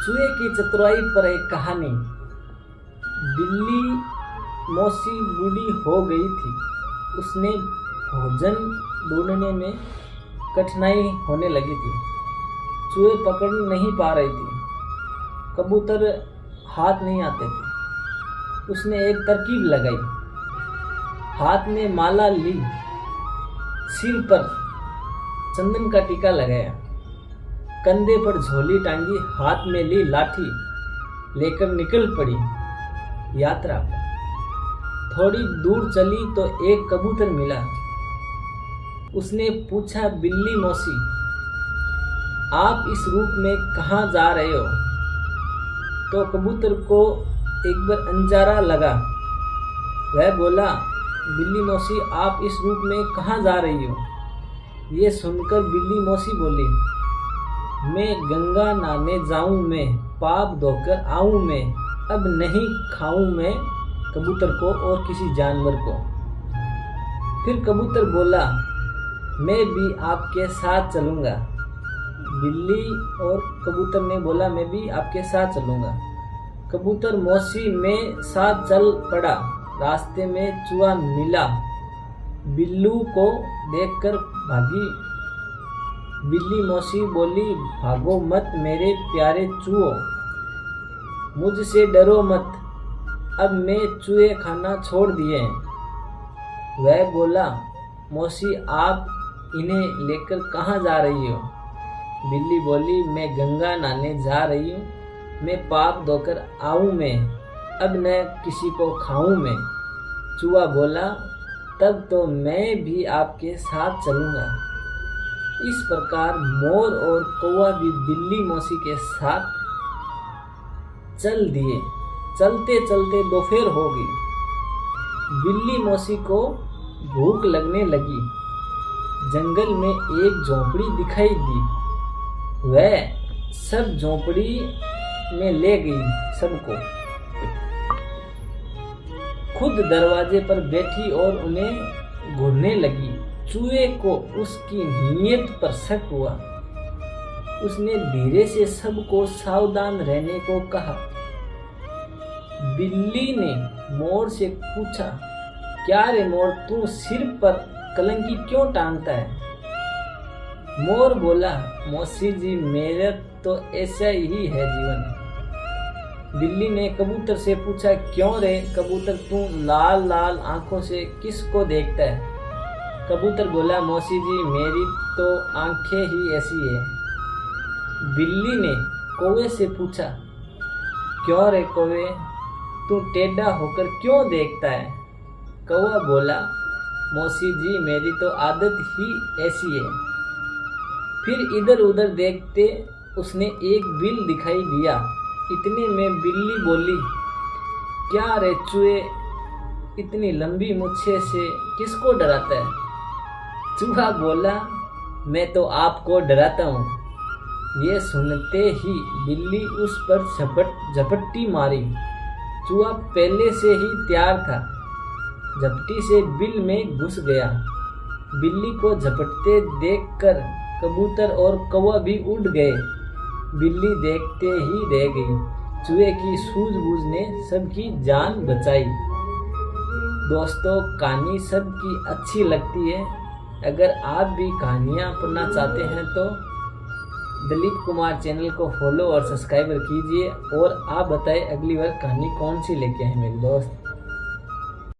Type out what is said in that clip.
चूहे की चतुराई पर एक कहानी। बिल्ली मौसी बूढ़ी हो गई थी। उसने भोजन ढूंढने में कठिनाई होने लगी थी। चूहे पकड़ नहीं पा रही थी, कबूतर हाथ नहीं आते थे। उसने एक तरकीब लगाई, हाथ में माला ली, सिर पर चंदन का टीका लगाया, कंधे पर झोली टांगी, हाथ में ली लाठी लेकर निकल पड़ी यात्रा पर। थोड़ी दूर चली तो एक कबूतर मिला। उसने पूछा, बिल्ली मौसी, आप इस रूप में कहाँ जा रहे हो? तो कबूतर को एक बार अंजारा लगा। वह बोला, बिल्ली मौसी, आप इस रूप में कहाँ जा रही हो? ये सुनकर बिल्ली मौसी बोली, मैं गंगा नहाने जाऊं, मैं पाप धोकर आऊं, मैं अब नहीं खाऊं मैं कबूतर को और किसी जानवर को। फिर कबूतर बोला, मैं भी आपके साथ चलूंगा। बिल्ली और कबूतर ने बोला, मैं भी आपके साथ चलूंगा। कबूतर मौसी में साथ चल पड़ा। रास्ते में चूहा मिला, बिल्लू को देखकर भागी। बिल्ली मौसी बोली, भागो मत मेरे प्यारे चूहो, मुझसे डरो मत, अब मैं चूहे खाना छोड़ दिए हैं। वह बोला, मौसी, आप इन्हें लेकर कहाँ जा रही हो? बिल्ली बोली, मैं गंगा नहाने जा रही हूँ, मैं पाप धोकर आऊँ, मैं अब न किसी को खाऊं मैं। चूहा बोला, तब तो मैं भी आपके साथ चलूँगा। इस प्रकार मोर और कौवा भी बिल्ली मौसी के साथ चल दिए। चलते चलते दोपहर हो गई। बिल्ली मौसी को भूख लगने लगी। जंगल में एक झोंपड़ी दिखाई दी। वह सब झोंपड़ी में ले गई सबको। खुद दरवाजे पर बैठी और उन्हें घूरने लगी। चूहे को उसकी नीयत पर शक हुआ। उसने धीरे से सबको सावधान रहने को कहा। बिल्ली ने मोर से पूछा, क्या रे मोर, तू सिर पर कलंकी क्यों टांगता है? मोर बोला, मौसी जी, मेरा तो ऐसा ही है जीवन। बिल्ली ने कबूतर से पूछा, क्यों रे कबूतर, तू लाल लाल आंखों से किसको देखता है? कबूतर बोला, मौसी जी, मेरी तो आंखें ही ऐसी है। बिल्ली ने कौवे से पूछा, क्यों रे कौवे, तू टेढ़ा होकर क्यों देखता है? कौवा बोला, मौसी जी, मेरी तो आदत ही ऐसी है। फिर इधर उधर देखते उसने एक बिल दिखाई दिया। इतने में बिल्ली बोली, क्या रे चूहे, इतनी लंबी मुच्छे से किसको डराता है? चूहा बोला, मैं तो आपको डराता हूँ। ये सुनते ही बिल्ली उस पर झपट्टी मारी। चूहा पहले से ही तैयार था, झपटी से बिल में घुस गया। बिल्ली को झपटते देखकर कबूतर और कौवा भी उड़ गए। बिल्ली देखते ही रह गई। चूहे की सूझबूझ ने सबकी जान बचाई। दोस्तों, कहानी सबकी अच्छी लगती है। अगर आप भी कहानियाँ पढ़ना चाहते हैं तो दिलीप कुमार चैनल को फॉलो और सब्सक्राइब कीजिए। और आप बताएं अगली बार कहानी कौन सी लेके आए मेरे दोस्त।